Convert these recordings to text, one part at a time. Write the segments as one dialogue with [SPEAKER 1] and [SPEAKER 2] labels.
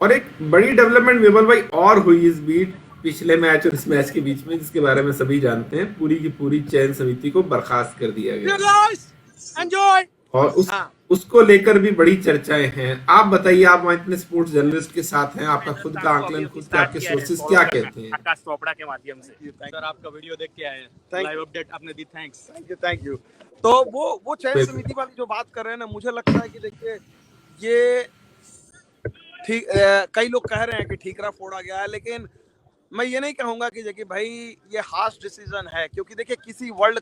[SPEAKER 1] और एक बड़ी डेवलपमेंट विमल भाई और हुई इस बीच पिछले मैच और इस मैच के बीच में, जिसके बारे में सभी जानते हैं, पूरी की पूरी चयन समिति को बर्खास्त कर दिया गया और
[SPEAKER 2] हाँ
[SPEAKER 1] उसको लेकर भी बड़ी चर्चाएं हैं। आप बताइए, आप वहाँ इतने स्पोर्ट्स जर्नलिस्ट के साथ हैं, आपका खुद का आकलन, खुद के आपके सोर्सेज क्या कहते हैं?
[SPEAKER 3] आकाश चोपड़ा के माध्यम से
[SPEAKER 2] सर, आपका वीडियो देख के आए हैं, लाइव अपडेट आपने दी, थैंक्स। Thank you. तो वो चयन समिति वाली जो बात कर रहे हैं ना, मुझे लगता है कि देखिए ये ठीक, कई लोग कह रहे हैं कि ठीकरा फोड़ा गया है, लेकिन मैं ये नहीं कहूंगा कि देखिए भाई ये हार्श डिसीजन है, क्योंकि देखिए किसी वर्ल्ड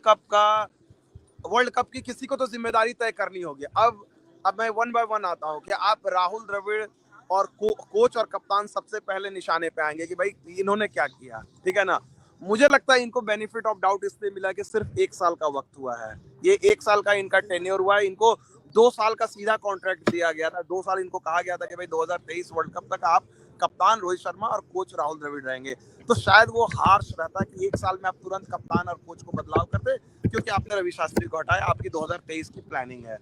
[SPEAKER 2] कप की किसी को तो जिम्मेदारी तय करनी होगी। अब मैं वन बाय वन आता हूँ कि आप राहुल द्रविड़ और कोच और कप्तान सबसे पहले निशाने पे आएंगे कि भाई इन्होंने क्या किया, ठीक है ना। मुझे लगता है इनको बेनिफिट ऑफ डाउट इसलिए मिला कि सिर्फ 1 साल का वक्त हुआ है, ये 1 साल का इनका टेन्योर हुआ है। इनको 2 साल का सीधा कॉन्ट्रैक्ट दिया गया था, 2 साल इनको कहा गया था कि भाई 2023 वर्ल्ड कप तक आप कप्तान रोहित शर्मा और कोच राहुल द्रविड़ रहेंगे। तो शायद वो हार्श रहता कि 1 साल में आप तुरंत कप्तान और कोच को बदलाव करते, क्योंकि आपने रवि शास्त्री को हटाया, आपकी 2023 की प्लानिंग है।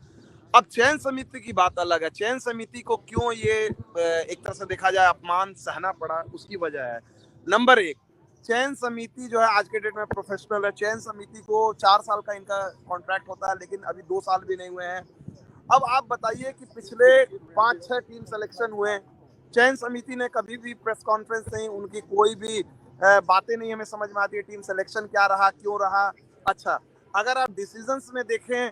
[SPEAKER 2] अब चयन समिति की बात अलग है। चयन समिति को क्यों ये एक तरह से देखा जाए अपमान सहना पड़ा, उसकी वजह है नंबर 1, चयन समिति जो है आज के डेट में प्रोफेशनल है। चयन समिति को 4 साल का इनका कॉन्ट्रैक्ट होता है, लेकिन अभी 2 साल भी नहीं हुए हैं। अब आप बताइए कि पिछले 5-6 टीम सिलेक्शन हुए, चयन समिति ने कभी भी प्रेस कॉन्फ्रेंस नहीं, उनकी कोई भी बातें नहीं हमें समझ में आती है, टीम सिलेक्शन क्या रहा, क्यों रहा। अच्छा, अगर आप डिसीजंस में देखें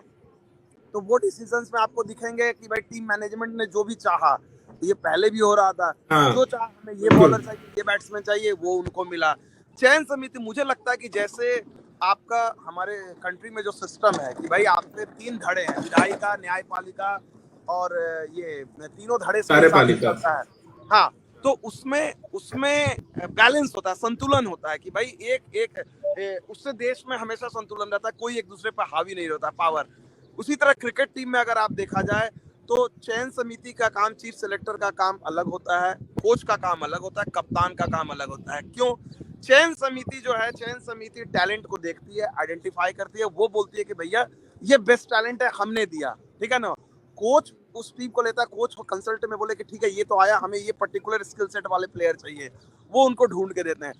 [SPEAKER 2] तो वो डिसीजंस में आपको दिखेंगे कि भाई टीम मैनेजमेंट ने जो भी चाहा, ये पहले भी हो रहा था, जो चाहा हमें ये बॉलर चाहिए, ये बैट्समैन चाहिए, वो उनको मिला। चयन समिति मुझे लगता है कि जैसे आपका हमारे कंट्री में जो सिस्टम है कि भाई आपके 3 धड़े हैं, विधायिका, न्यायपालिका और ये तीनों धड़े से चलता है। हाँ, तो उसमें बैलेंस होता है, संतुलन होता है कि भाई एक उससे देश में हमेशा संतुलन रहता है, कोई एक दूसरे पर हावी नहीं रहता पावर। उसी तरह क्रिकेट टीम में अगर आप देखा जाए तो चयन समिति का काम, चीफ सेलेक्टर का काम अलग होता है, कोच का काम अलग होता है, कप्तान का काम अलग होता है। क्यों? चयन समिति जो है, चयन समिति टैलेंट को देखती है, आइडेंटिफाई करती है, वो बोलती है कि भैया ये बेस्ट टैलेंट है, हमने दिया, ठीक है ना। कोच उस टीम को लेता है, कोच को कंसल्ट में बोले कि ठीक है ये तो आया, हमें ये पर्टिकुलर स्किल सेट वाले प्लेयर चाहिए, वो उनको ढूंढ के देते हैं।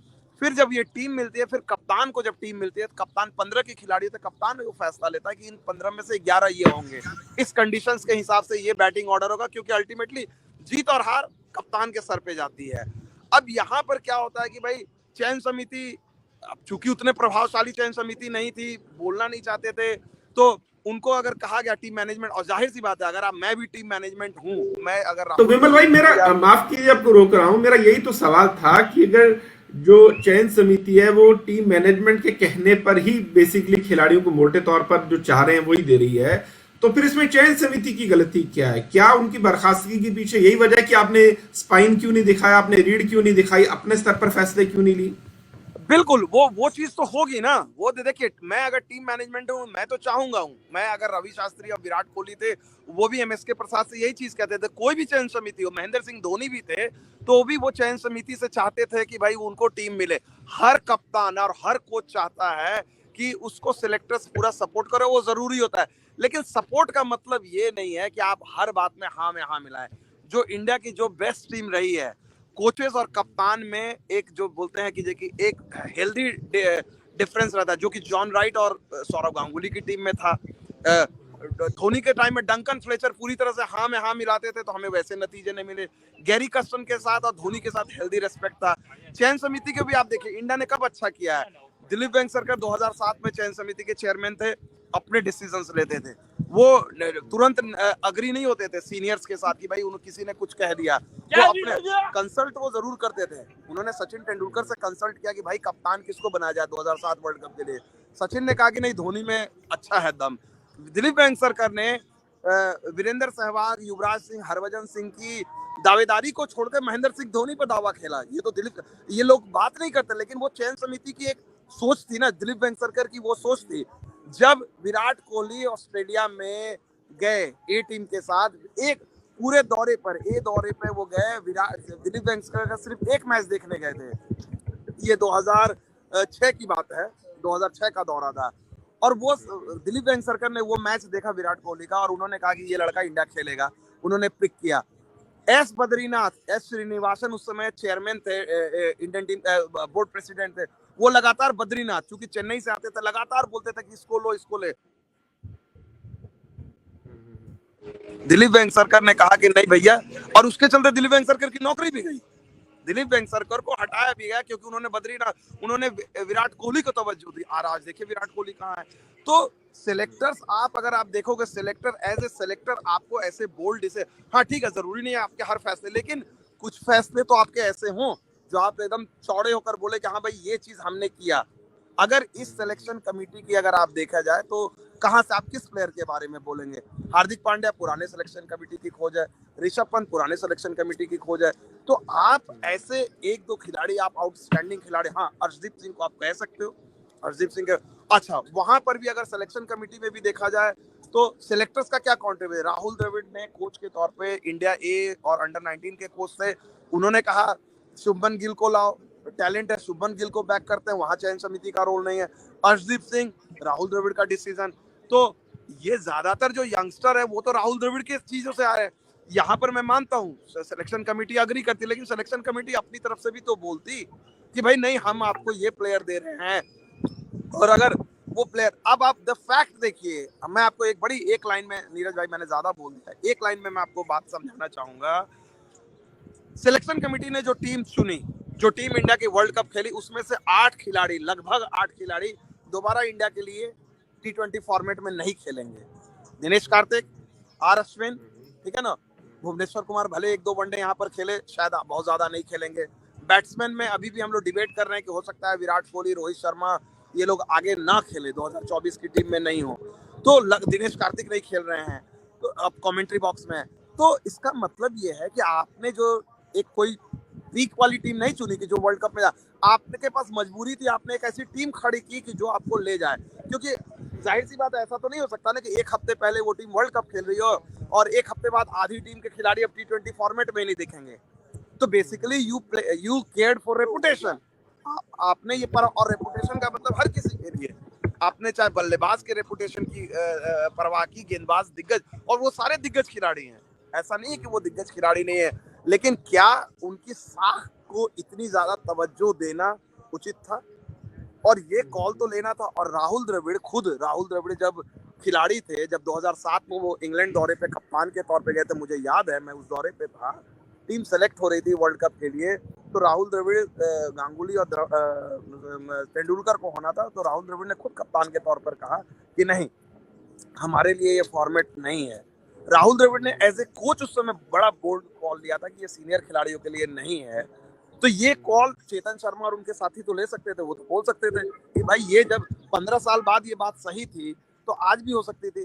[SPEAKER 2] फिर जब ये टीम मिलती है, फिर कप्तान को जब टीम मिलती है, तो कप्तान 15 के खिलाड़ी है, तो कप्तान वो फैसला लेता है कि इन 15 में से 11 ये होंगे, इस कंडीशंस के हिसाब से ये बैटिंग ऑर्डर होगा, क्योंकि अल्टीमेटली जीत और हार कप्तान के सर पे जाती है। अब यहाँ पर क्या होता है कि भाई चयन समिति, अब चूंकि उतने प्रभावशाली चयन समिति नहीं थी, बोलना नहीं चाहते थे, तो उनको अगर कहा गया टीम मैनेजमेंट, और जाहिर सी बात है अगर मैं भी टीम मैनेजमेंट हूँ, मैं अगर
[SPEAKER 1] तो विमल भाई, मेरा माफ कीजिए आपको रोक रहा हूं, मेरा यही तो सवाल था कि अगर जो चयन समिति है वो टीम मैनेजमेंट के कहने पर ही बेसिकली खिलाड़ियों को मोटे तौर पर जो चाह रहे हैं वही दे रही है, तो फिर इसमें चयन समिति की गलती क्या है? क्या उनकी बर्खास्तगी के पीछे यही वजह है कि आपने स्पाइन क्यों नहीं दिखाया, आपने रीढ़ क्यों नहीं दिखाई, अपने स्तर पर फैसले क्यों नहीं ली?
[SPEAKER 2] बिल्कुल, वो चीज तो होगी ना। वो देखिए, मैं अगर टीम मैनेजमेंट हूँ, मैं तो चाहूंगा हूँ, मैं अगर रवि शास्त्री और विराट कोहली थे, वो भी एमएसके प्रसाद से यही चीज कहते थे, कोई भी चयन समिति हो, महेंद्र सिंह धोनी भी थे, तो भी वो चयन समिति से चाहते थे कि भाई उनको टीम मिले। हर कप्तान और हर कोच चाहता है कि उसको सिलेक्टर्स पूरा सपोर्ट करो, वो जरूरी होता है, लेकिन सपोर्ट का मतलब ये नहीं है कि आप हर बात में हाँ मिलाएं। जो इंडिया की जो बेस्ट टीम रही है, कोचेस और कप्तान में एक जो बोलते हैं कि एक हेल्दी डिफरेंस रहता है, जो कि जॉन राइट और सौरव गांगुली की टीम में था। धोनी के टाइम में डंकन फ्लेचर पूरी तरह से हाँ में हाँ मिलाते थे, तो हमें वैसे नतीजे नहीं मिले। गैरी कस्टन के साथ और धोनी के साथ हेल्दी रेस्पेक्ट था। चयन समिति के भी आप देखिए, इंडिया ने कब अच्छा किया है। दिलीप वेंगसरकर 2007 में चयन समिति के चेयरमैन थे, अपने डिसीजंस लेते थे, वो तुरंत अग्री नहीं होते थे सीनियर्स के साथ कि भाई उन्हें किसी ने कुछ कह दिया, वो अपने कंसल्ट वो जरूर करते थे। उन्होंने सचिन तेंदुलकर से कंसल्ट किया कि भाई कप्तान किसको बनाया जाए 2007 वर्ल्ड कप के लिए। सचिन ने कहा कि नहीं, धोनी में अच्छा है दम। दिलीप वेंगसरकर ने वीरेंद्र सहवाग, युवराज सिंह, हरभजन सिंह की दावेदारी को छोड़कर महेंद्र सिंह धोनी पर दावा खेला। ये तो ये लोग बात नहीं करते, लेकिन वो चयन समिति की एक सोच थी ना, दिलीप वेंगसरकर की वो सोच थी। जब विराट कोहली ऑस्ट्रेलिया में गए ए टीम के साथ, एक पूरे दौरे पर वो गए, दिलीप वेंगसरकर सिर्फ एक मैच देखने गए थे, ये 2006 की बात है, 2006 का दौरा था, और वो दिलीप वेंगसरकर ने वो मैच देखा विराट कोहली का, और उन्होंने कहा कि ये लड़का इंडिया खेलेगा, उन्होंने पिक किया। एस बद्रीनाथ, एस श्रीनिवासन उस समय चेयरमैन थे, इंडियन टीम बोर्ड प्रेसिडेंट थे, वो लगातार बद्रीनाथ, क्योंकि चेन्नई से आते थे, लगातार बोलते थे कि इसको लो इसको ले। दिलीप वेंगसरकर ने कहा कि नहीं भैया, और उसके चलते दिलीप वेंगसरकर की नौकरी भी गई। दिलीप वेंगसरकर को हटाया भी गया क्योंकि उन्होंने बद्रीनाथ, उन्होंने विराट कोहली को तवज्जो दी। और आज देखिए विराट कोहली कहाँ है। तो सिलेक्टर्स, अगर आप देखोगे सिलेक्टर एज ए सिलेक्टर आपको ऐसे बोल्ड इसे, हाँ ठीक है, जरूरी नहीं है आपके हर फैसले, लेकिन कुछ फैसले तो आपके ऐसे हों जो आप एकदम चौड़े होकर बोले कि हाँ भाई ये चीज हमने किया। अगर इस सिलेक्शन कमेटी की अगर आप देखा जाए तो कहां से आप किस प्लेयर के बारे में बोलेंगे? हार्दिक पांड्या पुराने सिलेक्शन कमेटी की खोज है, ऋषभ पंत पुराने सिलेक्शन कमेटी की खोज है। तो आप ऐसे एक दो खिलाड़ी, आप आउटस्टैंडिंग खिलाड़ी, हाँ अर्शदीप सिंह को आप कह सकते हो, अर्शदीप सिंह अच्छा, वहां पर भी अगर सिलेक्शन कमेटी में भी देखा जाए तो सिलेक्टर्स का क्या कॉन्ट्रीब्यूशन? राहुल द्रविड़ ने कोच के तौर पे इंडिया ए और अंडर-19 के कोच थे, उन्होंने कहा शुभमन गिल को लाओ, टैलेंट है, शुभमन गिल को बैक करते हैं, वहां चयन समिति का रोल नहीं है। अर्शदीप सिंह, राहुल द्रविड़ का डिसीजन। तो ये ज्यादातर जो यंगस्टर है वो तो राहुल द्रविड़ की चीजों से आ रहे हैं। यहाँ पर मैं मानता हूँ सिलेक्शन कमेटी अग्री करती, लेकिन सिलेक्शन कमेटी अपनी तरफ से भी तो बोलती कि भाई नहीं, हम आपको ये प्लेयर दे रहे हैं, और अगर वो प्लेयर, अब आप द फैक्ट देखिए, मैं आपको एक बड़ी, एक लाइन में, नीरज भाई मैंने ज्यादा बोल दिया, एक लाइन में मैं आपको बात समझाना चाहूंगा। सिलेक्शन कमेटी ने जो टीम चुनी, जो टीम इंडिया की वर्ल्ड कप खेली, उसमें से 8 खिलाड़ी, लगभग 8 खिलाड़ी दोबारा इंडिया के लिए T20 फॉर्मेट में नहीं खेलेंगे। दिनेश कार्तिक, आर अश्विन, ठीक है ना, भुवनेश्वर कुमार भले 1-2 वनडे यहाँ पर खेले, शायद बहुत ज्यादा नहीं खेलेंगे। बैट्समैन में अभी भी हम लोग डिबेट कर रहे हैं कि हो सकता है विराट कोहली, रोहित शर्मा, ये लोग आगे ना खेले, 2024 की टीम में नहीं हो, तो दिनेश कार्तिक नहीं खेल रहे हैं, तो अब कमेंट्री बॉक्स में। तो इसका मतलब ये है कि आपने जो एक कोई वीक वाली टीम नहीं चुनी कि जो वर्ल्ड कप में आपके पास मजबूरी थी, आपने एक ऐसी टीम खड़ी की कि जो आपको ले जाए। क्योंकि जाहिर सी बात है, ऐसा तो नहीं हो सकता ना कि एक हफ्ते पहले वो टीम वर्ल्ड कप खेल रही हो और एक हफ्ते बाद आधी टीम के खिलाड़ी अब T20 फॉर्मेट में नहीं दिखेंगे। तो basically you cared for reputation, आपने ये और रेपुटेशन का मतलब हर किसी के लिए, आपने चाहे बल्लेबाज के रेपुटेशन की परवाह की, गेंदबाज दिग्गज, और वो सारे दिग्गज खिलाड़ी हैं, ऐसा नहीं है कि वो दिग्गज खिलाड़ी नहीं है, लेकिन क्या उनकी साख को इतनी ज्यादा तवज्जो देना उचित था? और ये कॉल तो लेना था। और राहुल द्रविड़ जब खिलाड़ी थे, जब 2007 में वो इंग्लैंड दौरे पे कप्तान के तौर पे गए थे, मुझे याद है, मैं उस दौरे पे था, टीम सेलेक्ट हो रही थी वर्ल्ड कप के लिए, तो राहुल द्रविड़, गांगुली और तेंदुलकर को होना था, तो राहुल द्रविड़ ने खुद कप्तान के तौर पर कहा कि नहीं, हमारे लिए ये फॉर्मेट नहीं है। राहुल द्रविड़ ने एज ए कोच उस समय बड़ा बोल्ड कॉल दिया था कि ये सीनियर खिलाड़ियों के लिए नहीं है। तो ये कॉल चेतन शर्मा और उनके साथी तो ले सकते थे, वो तो बोल सकते थे कि भाई ये जब 15 साल बाद ये बात सही थी तो आज भी हो सकती थी।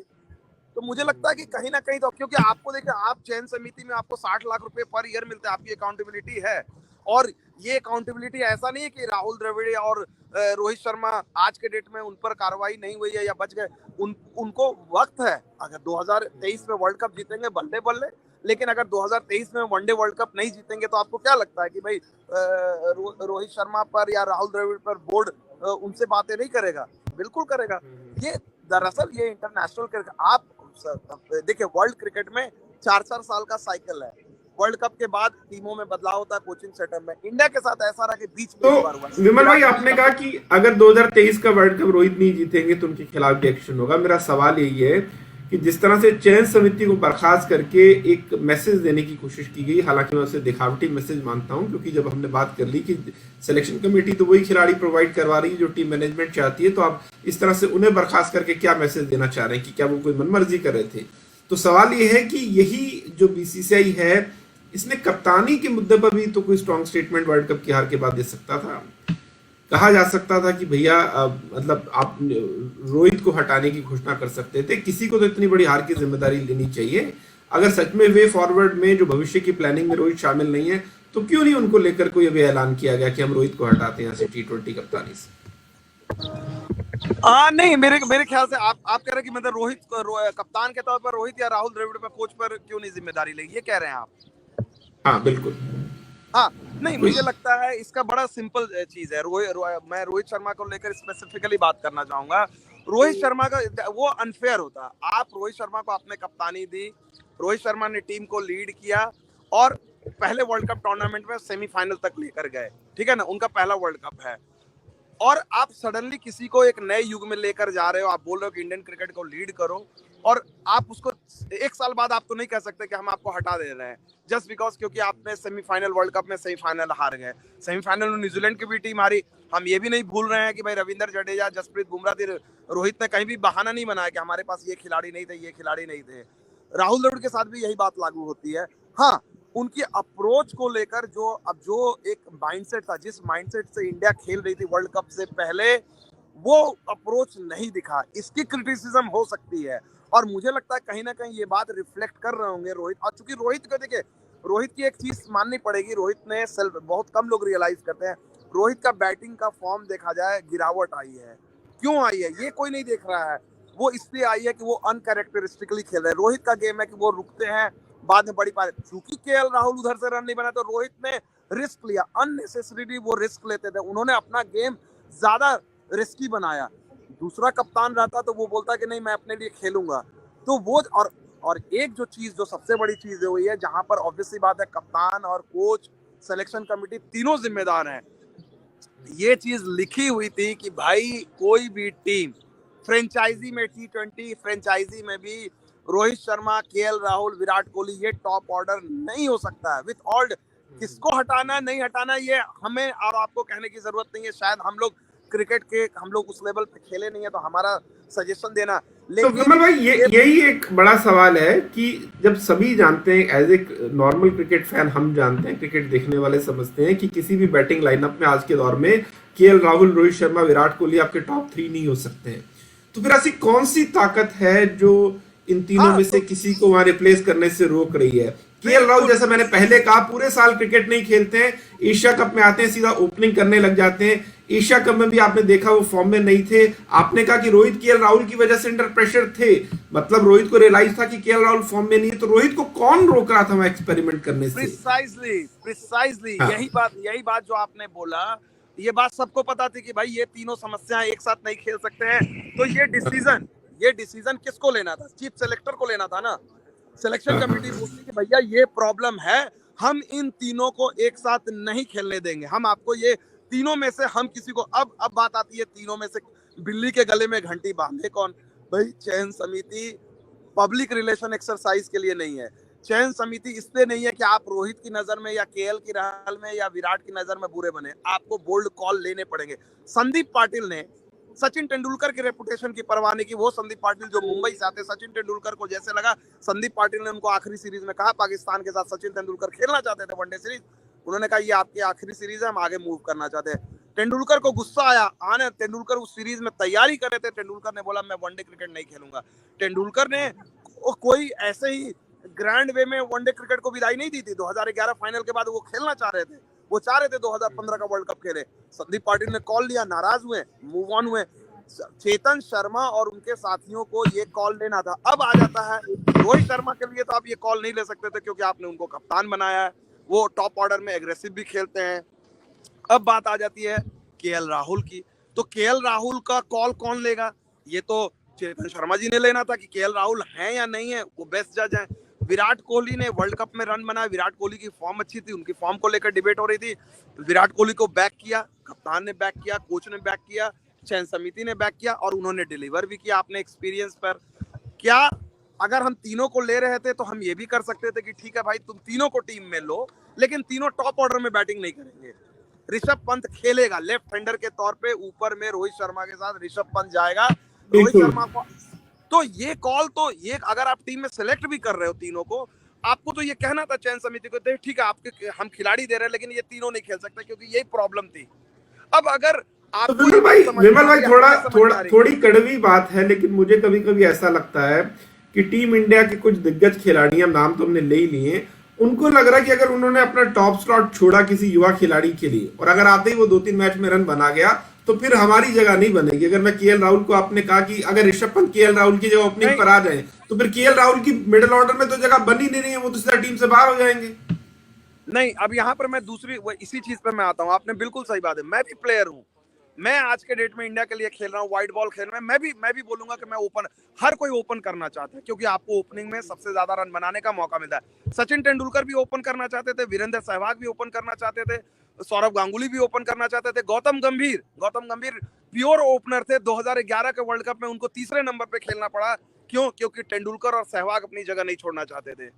[SPEAKER 2] तो मुझे लगता है कि कहीं ना कहीं तो, क्योंकि आपको देखिए, आप चयन समिति में आपको 60 लाख रुपए पर ईयर मिलते हैं, आपकी अकाउंटेबिलिटी है, और ये अकाउंटेबिलिटी ऐसा नहीं है कि राहुल द्रविड़ और रोहित शर्मा आज के डेट में उन पर कार्रवाई नहीं हुई है या बच गए, उनको वक्त है। अगर 2023 में वर्ल्ड कप जीतेंगे बल्ले बल्ले, लेकिन अगर 2023 में वनडे वर्ल्ड कप नहीं जीतेंगे तो आपको क्या लगता है कि भाई रोहित शर्मा पर या राहुल द्रविड़ पर बोर्ड उनसे बातें नहीं करेगा? बिल्कुल करेगा। ये दरअसल ये इंटरनेशनल क्रिकेट, आप देखिए वर्ल्ड क्रिकेट में 4-4 साल का साइकिल है, वर्ल्ड कप के बाद टीमों में बदलाव होता है, कोचिंग सेटअप में। इंडिया के साथ ऐसा रहा कि बीच में एक बार हुआ।
[SPEAKER 1] विमल भाई, आपने कहा कि अगर 2023 का वर्ल्ड कप रोहित नहीं जीतेंगे तो उनके खिलाफ भी एक्शन होगा। मेरा सवाल यही है कि जिस तरह से चयन समिति को बर्खास्त करके एक मैसेज देने की कोशिश की गई, हालांकि मैं उसे दिखावटी मैसेज मानता हूं, क्योंकि जब हमने बात कर ली कि सिलेक्शन कमेटी तो वही खिलाड़ी प्रोवाइड करवा रही है जो टीम मैनेजमेंट चाहती है, तो आप इस तरह से उन्हें बर्खास्त करके क्या मैसेज देना चाह रहे हैं? कि क्या वो कोई मनमर्जी कर रहे थे? तो सवाल ये है कि यही जो BCCI है, इसने कप्तानी के मुद्दे पर भी तो कोई स्ट्रॉन्ग स्टेटमेंट वर्ल्ड कप की हार के बाद दे सकता था। कहा जा सकता था कि भैया मतलब आप रोहित को हटाने की घोषणा कर सकते थे, किसी को तो इतनी बड़ी हार की जिम्मेदारी लेनी चाहिए। अगर सच में वे फॉरवर्ड में जो भविष्य की प्लानिंग में रोहित शामिल नहीं है, तो क्यों नहीं उनको लेकर कोई अभी ऐलान किया गया कि हम रोहित को हटाते हैं यहाँ से T20 कप्तानी से?
[SPEAKER 2] नहीं, मेरे ख्याल से आप कह रहे हैं कि मतलब रोहित कप्तान के तौर पर रोहित या राहुल द्रविड़ पर, कोच पर क्यों नहीं जिम्मेदारी लेगी, ये कह रहे हैं आप?
[SPEAKER 1] हाँ बिल्कुल।
[SPEAKER 2] हाँ नहीं, मुझे लगता है इसका बड़ा सिंपल चीज है। मैं रोहित शर्मा को लेकर स्पेसिफिकली बात करना चाहूंगा। रोहित शर्मा का वो अनफेयर होता। आप रोहित शर्मा को आपने कप्तानी दी, रोहित शर्मा ने टीम को लीड किया, और पहले वर्ल्ड कप टूर्नामेंट में सेमीफाइनल तक लेकर गए, ठीक है ना, उनका पहला वर्ल्ड कप है। और आप सडनली किसी को एक नए युग में लेकर जा रहे हो, आप बोल रहे हो कि इंडियन क्रिकेट को लीड करो, और आप उसको एक साल बाद आप तो नहीं कह सकते कि हम आपको हटा दे रहे हैं जस्ट बिकॉज क्योंकि आपने सेमीफाइनल वर्ल्ड कप में सेमीफाइनल हार गए। सेमीफाइनल में न्यूजीलैंड की भी टीम हारी। हम ये भी नहीं भूल रहे हैं कि भाई रविंद्र जडेजा, जसप्रीत बुमराह थी, रोहित ने कहीं भी बहाना नहीं बनाया कि हमारे पास ये खिलाड़ी नहीं थे, ये खिलाड़ी नहीं थे। राहुल द्रविड़ के साथ भी यही बात लागू होती है। हाँ, उनकी अप्रोच को लेकर जो एक माइंडसेट था, जिस माइंडसेट से इंडिया खेल रही थी वर्ल्ड कप से पहले, वो अप्रोच नहीं दिखा। इसकी क्रिटिसिज्म हो सकती है और मुझे लगता है कहीं ना कहीं ये बात रिफ्लेक्ट कर रहे होंगे रोहित। और चूंकि रोहित को देखिए, रोहित की एक चीज माननी पड़ेगी, रोहित ने सेल्फ, बहुत कम लोग रियलाइज करते हैं, रोहित का बैटिंग का फॉर्म देखा जाए गिरावट आई है। क्यों आई है ये कोई नहीं देख रहा है। वो इसलिए आई है कि वो अनकैरेक्टरिस्टिकली खेल रहे हैं। रोहित का गेम है कि वो रुकते हैं, बाद में बड़ी पारी, चूंकि केएल राहुल उधर से रन नहीं बना तो रोहित ने रिस्क लिया, अननेसेसरीली वो रिस्क लेते थे, उन्होंने अपना गेम ज्यादा रिस्की बनाया। दूसरा कप्तान रहता तो वो बोलता कि नहीं मैं अपने लिए खेलूंगा। तो वो और एक जो चीज, जो सबसे बड़ी चीज हुई है, जहां पर ऑब्वियसली बात है कप्तान और कोच, सिलेक्शन कमेटी तीनों जिम्मेदार हैं। ये चीज लिखी हुई थी कि भाई कोई भी टीम फ्रेंचाइजी में, T20 फ्रेंचाइजी में भी रोहित शर्मा, केएल राहुल, विराट कोहली, ये टॉप ऑर्डर नहीं हो सकता है विथ ऑल। किसको हटाना नहीं हटाना ये हमें और आपको कहने की जरूरत नहीं है। शायद हम लोग क्रिकेट के, हम लोग उस लेवल पे खेले नहीं है तो हमारा सजेशन देना।
[SPEAKER 1] तो विमल भाई यही एक बड़ा सवाल है कि जब सभी जानते हैं, as a normal cricket fan हम जानते हैं, क्रिकेट देखने वाले समझते हैं कि किसी भी बैटिंग लाइनअप में आज के दौर में केएल राहुल, रोहित शर्मा, विराट कोहली आपके टॉप 3 नहीं हो सकते हैं। तो फिर ऐसी कौन सी ताकत है जो इन तीनों में से किसी को वहां रिप्लेस करने से रोक रही है? केएल राहुल, जैसा मैंने पहले कहा, पूरे साल क्रिकेट नहीं खेलते हैं, एशिया कप में आते हैं सीधा ओपनिंग करने लग जाते हैं। एशिया कप में भी आपने देखा वो फॉर्म में नहीं थे। आपने कहा कि रोहित केएल राहुल की वजह से अंडर प्रेशर थे, मतलब रोहित को रियलाइज था कि केएल राहुल फॉर्म में नहीं है, तो रोहित को कौन रोक रहा था एक्सपेरिमेंट करने से?
[SPEAKER 2] प्रिसाइजली यही बात जो आपने बोला, ये बात सबको पता थी कि भाई ये तीनों समस्याएं एक साथ नहीं खेल सकते हैं। तो ये डिसीजन किसको लेना था? चीफ सेलेक्टर को लेना था ना। सिलेक्शन कमेटी बोलती कि भैया ये प्रॉब्लम है, हम इन तीनों को एक साथ नहीं खेलने देंगे, हम आपको ये तीनों में से हम किसी को, अब बात आती है तीनों में से बिल्ली के गले में घंटी बांधे कौन? भाई चयन समिति पब्लिक रिलेशन एक्सरसाइज के लिए नहीं है। चयन समिति इसलिए नहीं है कि आप रोहित की नजर में या केएल की नजर में या विराट की नजर में बुरे बने। आपको बोल्ड कॉल लेने पड़ेंगे। संदीप पाटिल ने सचिन तेंदुलकर की रेपुटेशन की परवाह नहीं की। वो संदीप पाटिल जो मुंबई से आते, सचिन तेंदुलकर को जैसे लगा, संदीप पाटिल ने उनको आखिरी सीरीज में कहा, पाकिस्तान के साथ सचिन तेंदुलकर खेलना चाहते थे वनडे सीरीज, उन्होंने कहा ये आपकी आखिरी सीरीज है, हम आगे मूव करना चाहते हैं। तेंदुलकर को गुस्सा आया, आने तेंदुलकर उस सीरीज में तैयारी कर रहे थे, तेंदुलकर ने बोला मैं वनडे क्रिकेट नहीं खेलूंगा। तेंदुलकर ने कोई ऐसे ही ग्रैंड वे में वनडे क्रिकेट को विदाई नहीं दी थी। 2011 फाइनल के बाद वो खेलना चाह रहे थे, वो चाह रहे थे 2015 का वर्ल्ड कप खेले। संदीप पाटिल ने कॉल लिया, नाराज हुए, मूव ऑन हुए। चेतन शर्मा और उनके साथियों को ये कॉल लेना था। अब आ जाता है रोहित शर्मा के लिए, तो आप ये कॉल नहीं ले सकते थे क्योंकि आपने उनको कप्तान बनाया है, वो टॉप ऑर्डर में एग्रेसिव भी खेलते हैं। अब बात आ जाती है केएल राहुल की, तो केएल राहुल का कॉल कौन लेगा? ये तो चेतन शर्मा जी ने लेना था कि केएल राहुल है या नहीं है, वो बेस्ट जज है। विराट कोहली ने वर्ल्ड कप में रन बनाया, विराट कोहली की फॉर्म अच्छी थी, उनकी फॉर्म को लेकर डिबेट हो रही थी, विराट कोहली को बैक किया, कप्तान ने बैक किया, कोच ने बैक किया, चयन समिति ने बैक किया और उन्होंने डिलीवर भी किया अपने एक्सपीरियंस पर। क्या अगर हम तीनों को ले रहे थे तो हम ये भी कर सकते थे कि ठीक है भाई तुम तीनों को टीम में लो, लेकिन तीनों टॉप ऑर्डर में बैटिंग नहीं करेंगे। ऋषभ पंत खेलेगा लेफ्ट हैंडर के तौर पे, ऊपर में रोहित शर्मा के साथ ऋषभ पंत जाएगा। रोहित शर्मा को तो ये कॉल, तो ये अगर आप टीम में सेलेक्ट भी कर रहे हो तीनों को, आपको तो ये कहना था चयन समिति को, ठीक है आपके हम खिलाड़ी दे रहे हैं लेकिन ये तीनों नहीं खेल सकते, क्योंकि यही प्रॉब्लम थी। अब अगर
[SPEAKER 1] तो विमल भाई थोड़ी कड़वी बात है, लेकिन मुझे कभी कभी ऐसा लगता है कि टीम इंडिया के कुछ दिग्गज खिलाड़ी, नाम तो हमने ले ही लिए, उनको लग रहा है कि अगर उन्होंने अपना टॉप स्लॉट छोड़ा किसी युवा खिलाड़ी के लिए और अगर आते ही वो 2-3 मैच में रन बना गया तो फिर हमारी जगह नहीं बनेगी। अगर मैं केएल राहुल को, आपने कहा कि अगर ऋषभ पंत केएल राहुल की जगह ओपनिंग पर आ जाए तो फिर केएल राहुल की मिडिल ऑर्डर में तो जगह बनी नहीं है, वो तो सीधा टीम से बाहर हो जाएंगे।
[SPEAKER 2] नहीं, अब यहाँ पर मैं इसी चीज पे मैं आता हूँ। आपने बिल्कुल सही बात है, मैं भी प्लेयर हूँ, मैं आज के डेट में इंडिया के लिए खेल रहा हूँ, व्हाइट बॉल खेल रहा हूँ, मैं भी बोलूंगा कि मैं ओपन, हर कोई ओपन करना चाहता है, क्योंकि आपको ओपनिंग में सबसे ज्यादा रन बनाने का मौका मिलता है। सचिन तेंदुलकर भी ओपन करना चाहते थे, वीरेंद्र सहवाग भी ओपन करना चाहते थे, सौरव गांगुली भी ओपन करना चाहते थे, गौतम गंभीर प्योर ओपनर थे। 2011 के वर्ल्ड कप में उनको तीसरे नंबर पे खेलना पड़ा। क्यों? क्योंकि तेंदुलकर और सहवाग अपनी जगह नहीं छोड़ना चाहते थे।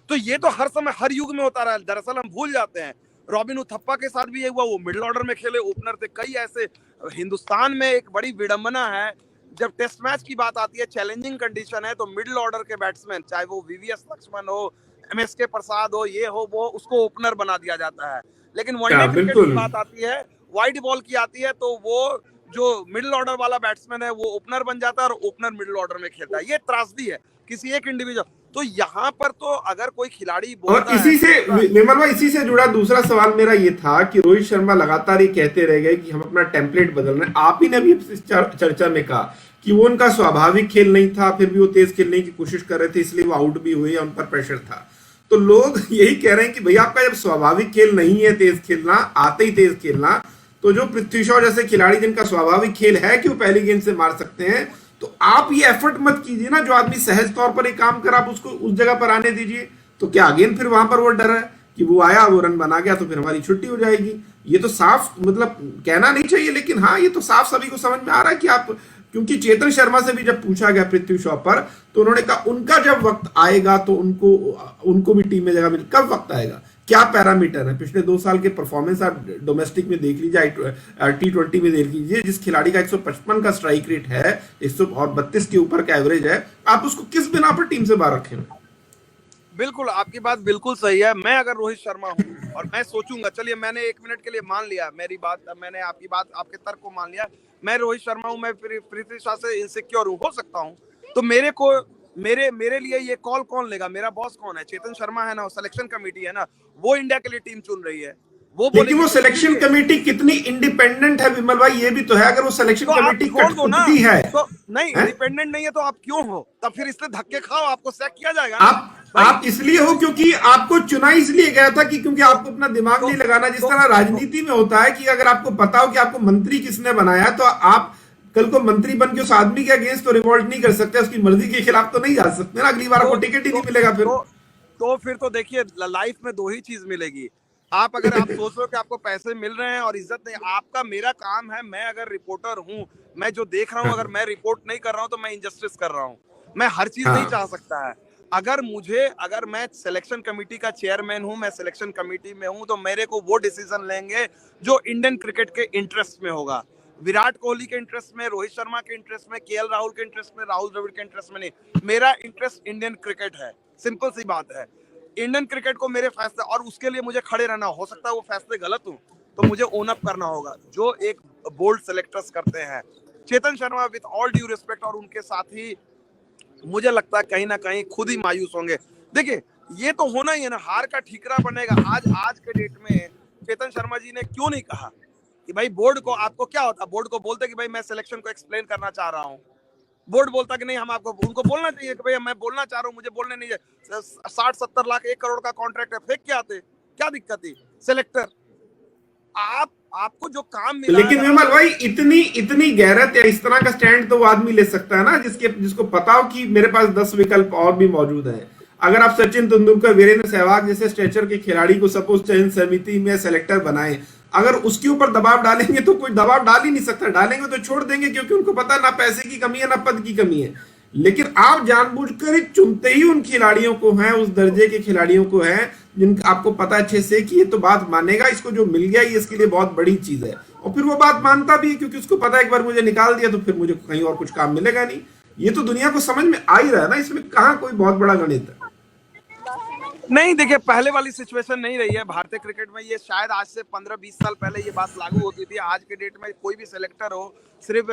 [SPEAKER 2] तो ये तो हर समय हर युग में होता रहा है, दरअसल हम भूल जाते हैं। रॉबिन उथप्पा के साथ भी ये हुआ, वो मिडिल ऑर्डर में खेले, ओपनर थे। कई ऐसे, हिंदुस्तान में एक बड़ी विडंबना है, जब टेस्ट मैच की बात आती है, चैलेंजिंग कंडीशन है, तो मिडिल ऑर्डर के बैट्समैन, चाहे वो वीवीएस लक्ष्मण हो, एमएसके प्रसाद हो, ये हो वो, उसको ओपनर बना दिया जाता है। लेकिन वनडे क्रिकेट की
[SPEAKER 1] बिल्कुल।
[SPEAKER 2] बात आती है, व्हाइट बॉल की आती है, तो वो जो मिडिल ऑर्डर वाला बैट्समैन है वो ओपनर बन जाता है और ओपनर मिडिल ऑर्डर में खेलता है। ये त्रासदी है किसी एक इंडिविजुअल। तो यहाँ पर तो अगर कोई खिलाड़ी
[SPEAKER 1] और
[SPEAKER 2] बोलता है
[SPEAKER 1] इसी से विमल भाई, इसी से जुड़ा दूसरा सवाल मेरा ये था कि रोहित शर्मा लगातार ये कहते रह गए कि हम अपना टेम्पलेट बदल रहे हैं। आप ही ने भी इस चर्चा में कहा कि वो उनका स्वाभाविक खेल नहीं था, फिर भी वो तेज खेलने की कोशिश कर रहे थे, इसलिए वो आउट भी हुए या उन पर प्रेशर था। तो लोग यही कह रहे हैं कि भैया आपका जब स्वाभाविक खेल नहीं है तेज खेलना, आते ही तेज खेलना, तो जो पृथ्वी शॉ जैसे खिलाड़ी जिनका स्वाभाविक खेल है कि वो पहली गेंद से मार सकते हैं, तो आप ये एफर्ट मत कीजिए ना। जो आदमी सहज तौर पर एक काम कर, आप उसको उस जगह पर आने दीजिए। तो क्या अगेन फिर वहां पर वो डर है कि वो आया, वो रन बना गया, तो फिर हमारी छुट्टी हो जाएगी। ये तो साफ, मतलब कहना नहीं चाहिए, लेकिन हाँ ये तो साफ सभी को समझ में आ रहा है कि आप, क्योंकि चेतन शर्मा से भी जब पूछा गया पृथ्वी शॉ पर, तो उन्होंने कहा उनका जब वक्त आएगा तो उनको भी टीम में जगह मिले। कब वक्त आएगा, क्या पैरामीटर है? पिछले 2 साल के परफॉर्मेंस आप डोमेस्टिक में देख लीजिए, T20 में देख लीजिए। जिस खिलाड़ी का 155 का स्ट्राइक रेट है, 132 के ऊपर का एवरेज है, आप उसको किस बिना पर टीम से बाहर रखें?
[SPEAKER 2] बिल्कुल, आपकी बात बिल्कुल सही है। मैं अगर रोहित शर्मा हूँ और मैं सोचूंगा, चलिए मैंने 1 मिनट के लिए मान लिया मेरी बात, मैंने आपकी बात, आपके तर्क को मान लिया, मैं रोहित शर्मा हूँ, मैं पृथ्वी शॉ से इनसिक्योर हूँ, हो सकता हूँ, तो मेरे को, मेरे लिए ये कॉल कौन लेगा? मेरा बॉस कौन है? चेतन शर्मा है ना, सिलेक्शन कमेटी है ना, वो इंडिया के लिए टीम चुन रही है, वो
[SPEAKER 1] लेकिन
[SPEAKER 2] बोलेगी
[SPEAKER 1] वो
[SPEAKER 2] तो
[SPEAKER 1] सिलेक्शन कमेटी कितनी इंडिपेंडेंट है विमल भाई, ये भी तो है। अगर वो सिलेक्शन
[SPEAKER 2] तो आप
[SPEAKER 1] कमेटी
[SPEAKER 2] छोड़ दो ना।
[SPEAKER 1] कठपुतली है,
[SPEAKER 2] तो नहीं,
[SPEAKER 1] है?
[SPEAKER 2] इंडिपेंडेंट नहीं है तो आप क्यों हो? तब फिर इससे धक्के खाओ, आपको सैक किया जाएगा ना भाई।
[SPEAKER 1] आप इसलिए हो क्योंकि आपको चुना इसलिए गया था कि क्योंकि आपको अपना दिमाग
[SPEAKER 2] तो,
[SPEAKER 1] नहीं लगाना। जिस
[SPEAKER 2] तो,
[SPEAKER 1] तरह राजनीति में होता है कि अगर आपको पता हो कि आपको मंत्री किसने बनाया, तो आप कल को मंत्री बन के उस आदमी के अगेंस्ट तो रिवोल्ट नहीं कर सकते, उसकी मर्जी के खिलाफ तो नहीं जा सकते ना। अगली बार आपको टिकट ही नहीं मिलेगा फिर।
[SPEAKER 2] तो फिर तो देखिए, लाइफ में दो ही चीज मिलेगी। आप अगर आप सोच रहे हो कि आपको पैसे मिल रहे हैं और इज्जत नहीं, आपका, मेरा काम है, मैं अगर रिपोर्टर हूं, मैं जो देख रहा हूं, अगर मैं रिपोर्ट नहीं कर रहा हूं तो मैं इंजस्टिस कर रहा हूं। मैं हर चीज नहीं चाह सकता है। अगर मैं सिलेक्शन कमेटी का चेयरमैन हूं, मैं सिलेक्शन कमेटी में हूं, तो मेरे को वो डिसीजन लेंगे जो इंडियन क्रिकेट के इंटरेस्ट में होगा। विराट कोहली के इंटरेस्ट में, रोहित शर्मा के इंटरेस्ट में, केएल राहुल के इंटरेस्ट में, राहुल द्रविड़ के इंटरेस्ट में नहीं। मेरा इंटरेस्ट इंडियन क्रिकेट है, सिंपल सी बात है। इंडियन क्रिकेट को मेरे फैसले, और उसके लिए मुझे खड़े रहना, हो सकता है वो फैसले गलत हो तो मुझे ओन अप करना होगा, जो एक बोल्ड सेलेक्टर्स करते हैं। Chetan Sharma with all due respect और उनके साथी, मुझे लगता है कहीं ना कहीं खुद ही मायूस होंगे। देखिए, ये तो होना ही है ना, हार का ठीकरा बनेगा। आज के डेट में चेतन शर्मा जी ने क्यों नहीं कहा कि भाई बोर्ड को, आपको क्या होता, बोर्ड को बोलते कि भाई मैं सिलेक्शन को एक्सप्लेन करना चाह रहा हूँ, बोर्ड बोलता कि नहीं हम आपको, उनको बोलना चाहिए कि भैया मैं बोलना चाह रहा हूँ, मुझे बोलने नहीं है। 60-70 लाख 1 करोड़ का कॉन्ट्रैक्ट है, फेंक के आते, क्या दिक्कत थी? सिलेक्टर, आपको जो काम मिला,
[SPEAKER 1] लेकिन विमल भाई, इतनी गैरत या इस तरह का स्टैंड तो वो आदमी ले सकता है ना जिसको पता हो कि मेरे पास 10 विकल्प और भी मौजूद हैं। अगर आप सचिन तेंदुलकर, वीरेंद्र सहवाग जैसे स्ट्रेचर के खिलाड़ी को सपोज चयन समिति में सेलेक्टर बनाए, अगर उसके ऊपर दबाव डालेंगे तो कोई दबाव डाल ही नहीं सकता। डालेंगे तो छोड़ देंगे, क्योंकि उनको पता ना पैसे की कमी है ना पद की कमी है। लेकिन आप जानबूझकर ही चुनते ही उन खिलाड़ियों को हैं, उस दर्जे के खिलाड़ियों को हैं जिनका आपको पता अच्छे से कि ये तो बात मानेगा, इसको जो मिल गया ये इसके लिए बहुत बड़ी चीज है। और फिर वो बात मानता भी है, क्योंकि उसको पता है एक बार मुझे निकाल दिया तो फिर मुझे कहीं और कुछ काम मिलेगा नहीं। ये तो दुनिया को समझ में आ ही रहा है ना, इसमें कहाँ कोई बहुत बड़ा गणित है।
[SPEAKER 2] नहीं, देखिए, पहले वाली सिचुएशन नहीं रही है भारतीय क्रिकेट में। ये शायद आज से 15-20 साल पहले ये बात लागू होती थी। आज के डेट में कोई भी सिलेक्टर हो, सिर्फ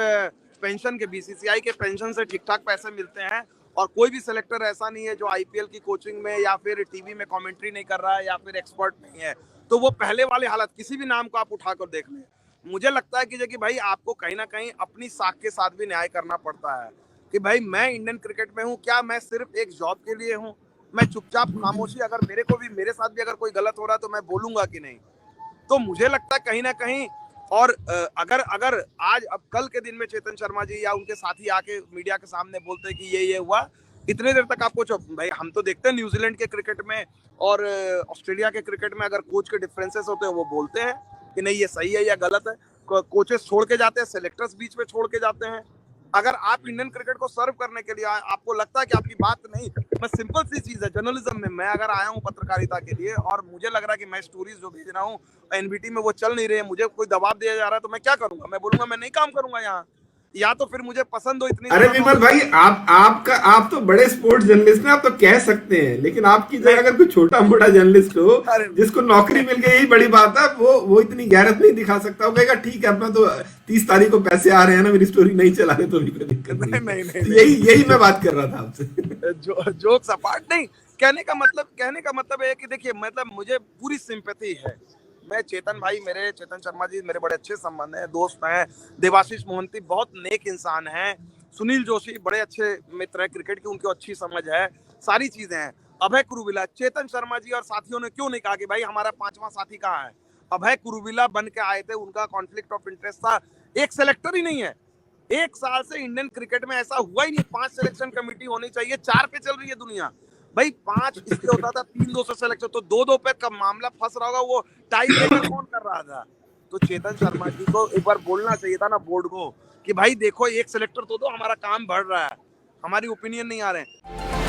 [SPEAKER 2] पेंशन के, बीसीसीआई के पेंशन से ठीक ठाक पैसे मिलते हैं, और कोई भी सिलेक्टर ऐसा नहीं है जो आईपीएल की कोचिंग में या फिर टीवी में कमेंट्री नहीं कर रहा है या फिर एक्सपर्ट नहीं है। तो वो पहले वाले हालत, किसी भी नाम को आप उठाकर देख लें, मुझे लगता है कि भाई आपको कहीं ना कहीं अपनी साख के साथ भी न्याय करना पड़ता है कि भाई मैं इंडियन क्रिकेट में हूँ, क्या मैं सिर्फ एक जॉब के लिए हूँ? मैं चुपचाप खामोशी, अगर मेरे साथ भी अगर कोई गलत हो रहा है तो मैं बोलूंगा कि नहीं? तो मुझे लगता है कहीं ना कहीं, और अगर अगर आज अब कल के दिन में चेतन शर्मा जी या उनके साथी आके मीडिया के सामने बोलते हैं कि ये हुआ, इतने देर तक आपको भाई हम तो देखते हैं न्यूजीलैंड के क्रिकेट में और ऑस्ट्रेलिया के क्रिकेट में अगर कोच के डिफरेंसेस होते हैं वो बोलते हैं कि नहीं ये सही है या गलत है, कोचेस छोड़ के जाते हैं, सेलेक्टर्स बीच में छोड़ के जाते हैं। अगर आप इंडियन क्रिकेट को सर्व करने के लिए आपको लगता है कि आपकी बात नहीं, मैं सिंपल सी चीज है जर्नलिज्म में, मैं अगर आया हूँ पत्रकारिता के लिए और मुझे लग रहा है कि मैं स्टोरीज जो भेज रहा हूँ एनबीटी में वो चल नहीं रही है, मुझे कोई दबाव दिया जा रहा है, तो मैं क्या करूंगा? मैं बोलूंगा मैं नहीं काम करूंगा यहाँ, या तो फिर मुझे पसंद हो इतनी।
[SPEAKER 1] अरे विमल भाई, आप तो बड़े स्पोर्ट्स जर्नलिस्ट हैं, आप तो कह सकते हैं, लेकिन आपकी जगह अगर कोई छोटा मोटा जर्नलिस्ट हो जिसको नौकरी मिल गई, यही बड़ी बात है, वो इतनी गैरत नहीं दिखा सकता। वो कहेगा ठीक है अपना तो 30 तारीख को पैसे आ रहे हैं ना, मेरी स्टोरी नहीं चला रहे तो भी कोई दिक्कत नहीं। तो यही मैं बात कर रहा था आपसे।
[SPEAKER 2] जोक्स अपार्ट, नहीं कहने का मतलब है कि देखिए, मतलब मुझे पूरी सिंपैथी है। मैं चेतन शर्मा जी मेरे बड़े अच्छे संबंध हैं, दोस्त हैं। देवाशीष मोहंती बहुत नेक इंसान हैं। सुनील जोशी बड़े अच्छे मित्र हैं क्रिकेट की, उनको अच्छी समझ है, सारी चीजें हैं। अभय कुरुविला, चेतन शर्मा जी और साथियों ने क्यों नहीं कहा कि भाई हमारा 5वां साथी कहाँ है? अभय कुरुविला बन के आए थे, उनका कॉन्फ्लिक्ट ऑफ इंटरेस्ट था। एक सेलेक्टर ही नहीं है, 1 साल से इंडियन क्रिकेट में ऐसा हुआ ही नहीं। 5 सिलेक्शन कमेटी होनी चाहिए, 4 पे चल रही है दुनिया भाई। 5 इसलिए होता था 3-2 से सिलेक्शन, तो 2-2 पे कब मामला फंस रहा होगा, वो टाई ब्रेकर कौन कर रहा था? तो चेतन शर्मा जी को एक बार बोलना चाहिए था ना बोर्ड को कि भाई देखो, एक सिलेक्टर तो दो, हमारा काम बढ़ रहा है, हमारी ओपिनियन नहीं आ रहे हैं।